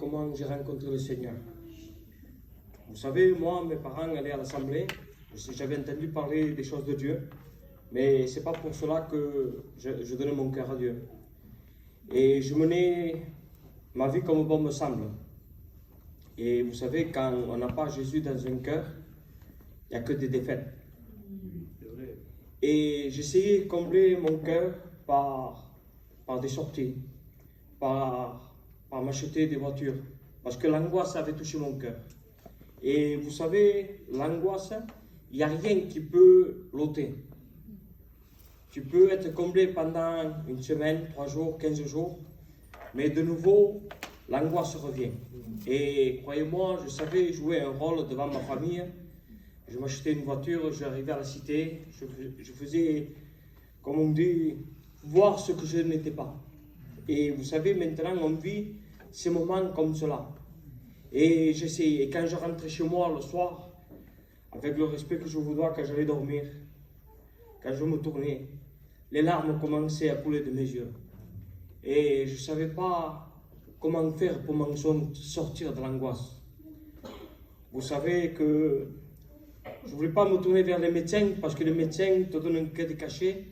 comment j'ai rencontré le Seigneur. Vous savez, moi, mes parents allaient à l'assemblée. J'avais entendu parler des choses de Dieu. Mais ce n'est pas pour cela que je donnais mon cœur à Dieu. Et je menais ma vie comme bon me semble. Et vous savez, quand on n'a pas Jésus dans un cœur, il n'y a que des défaites. Et j'essayais de combler mon cœur par des sorties, par m'acheter des voitures, parce que l'angoisse avait touché mon cœur. Et vous savez, l'angoisse, il n'y a rien qui peut l'ôter. Tu peux être comblé pendant une semaine, 3 jours, 15 jours, mais de nouveau, l'angoisse revient. Et croyez-moi, je savais jouer un rôle devant ma famille. Je m'achetais une voiture, j'arrivais à la cité, je faisais, comme on dit, voir ce que je n'étais pas. Et vous savez, maintenant, on vit ces moments comme cela. Et j'essayais, et quand je rentrais chez moi le soir, avec le respect que je vous dois quand j'allais dormir, quand je me tournais, les larmes commençaient à couler de mes yeux. Et je ne savais pas comment faire pour m'en sortir de l'angoisse. Vous savez que je ne voulais pas me tourner vers les médecins parce que les médecins te donnent un crédit caché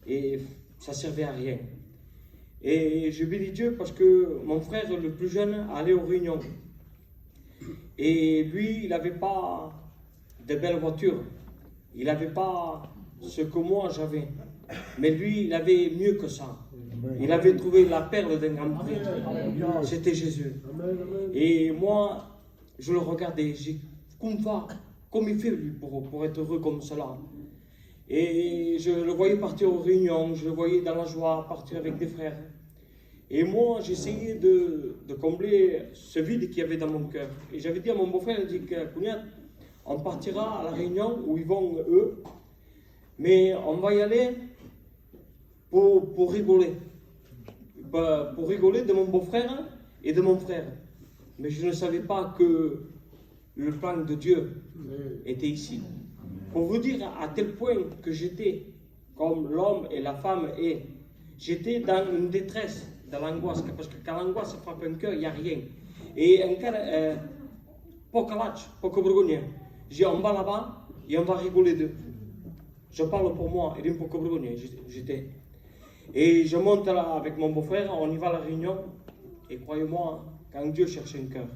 et ça ne servait à rien. Et je bénis Dieu parce que mon frère le plus jeune allait aux réunions. Et lui, il n'avait pas de belles voitures. Il n'avait pas ce que moi j'avais. Mais lui, il avait mieux que ça. Il avait trouvé la perle d'un grand prix. C'était Jésus. Et moi, je le regardais. Comme il fait lui pour être heureux comme cela. Et je le voyais partir aux réunions, je le voyais dans la joie, partir avec des frères. Et moi, j'essayais de combler ce vide qu'il y avait dans mon cœur. Et j'avais dit à mon beau-frère, il dit que Kouniat, on partira à la réunion où ils vont eux, mais on va y aller pour rigoler. Pour rigoler de mon beau-frère et de mon frère. Mais je ne savais pas que le plan de Dieu était ici. Pour vous dire à tel point que j'étais, comme l'homme et la femme est, j'étais dans une détresse, dans l'angoisse, parce que quand l'angoisse frappe un cœur, il n'y a rien. Et un cœur, poco vergogne. J'ai on va là-bas et on va rigoler d'eux. Je parle pour moi, et d'un poco vergogne, j'étais. Et je monte là avec mon beau-frère, on y va à la réunion, et croyez-moi, quand Dieu cherche un cœur,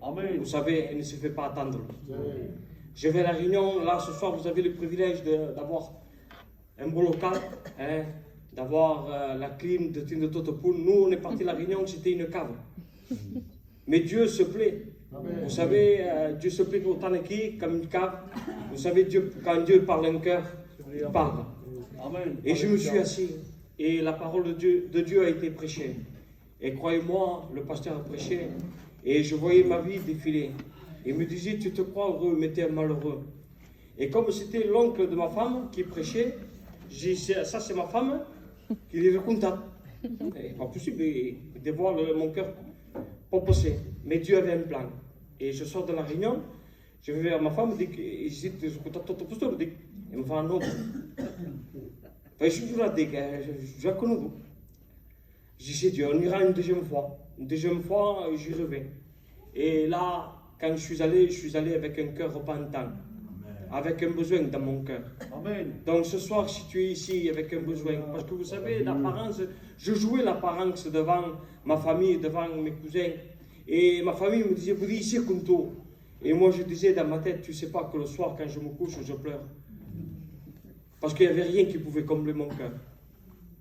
Amen. Vous savez, il ne se fait pas attendre. Je vais à la réunion, là ce soir vous avez le privilège d'avoir un beau local, hein, d'avoir la clim de Tine de Totopoul. Nous on est parti à la réunion, c'était une cave. Mais Dieu se plaît. Amen. Vous savez, Dieu se plaît autant qui comme une cave. Vous savez, quand Dieu parle un cœur, il parle. Amen. Et je me suis assis et la parole de Dieu a été prêchée. Et croyez-moi, le pasteur a prêché. Et je voyais ma vie défiler. Il me disait, tu te crois heureux, mais tu es malheureux. Et comme c'était l'oncle de ma femme qui prêchait, j'ai dit, ça c'est ma femme, qui est content. Pas possible de voir mon cœur pas passer. Mais Dieu avait un plan. Et je sors de la réunion, je vais vers ma femme, je dis, il me fait un autre. Je suis là, je la connais. Je dis, c'est Dieu, on ira une deuxième fois. Une deuxième fois, j'y reviens. Et là, quand je suis allé avec un cœur repentant, avec un besoin dans mon cœur. Amen. Donc ce soir, si tu es ici avec un besoin, parce que vous savez, l'apparence, je jouais l'apparence devant ma famille, devant mes cousins. Et ma famille me disait, vous dites ici comme tout. Et moi, je disais dans ma tête, tu ne sais pas que le soir, quand je me couche, je pleure. Parce qu'il n'y avait rien qui pouvait combler mon cœur.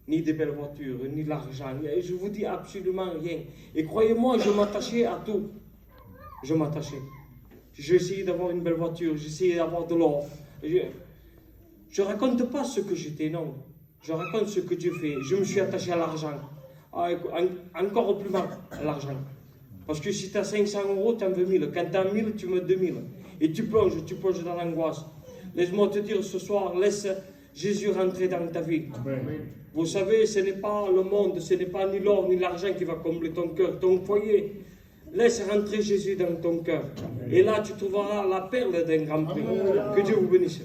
Ni des belles voitures, ni de l'argent. Je vous dis absolument rien. Et croyez-moi, je m'attachais à tout. Je m'attachais. J'ai essayé d'avoir une belle voiture, j'ai essayé d'avoir de l'or. Je ne raconte pas ce que j'étais, non. Je raconte ce que Dieu fait. Je me suis attaché à l'argent. Encore plus mal à l'argent. Parce que si tu as 500 €, tu en veux 1000. Quand tu as 1000, tu me 2000. Et tu plonges dans l'angoisse. Laisse-moi te dire ce soir, laisse Jésus rentrer dans ta vie. Amen. Vous savez, ce n'est pas le monde, ce n'est pas ni l'or ni l'argent qui va combler ton cœur, ton foyer. Laisse rentrer Jésus dans ton cœur. Et là, tu trouveras la perle d'un grand prix. Que Dieu vous bénisse.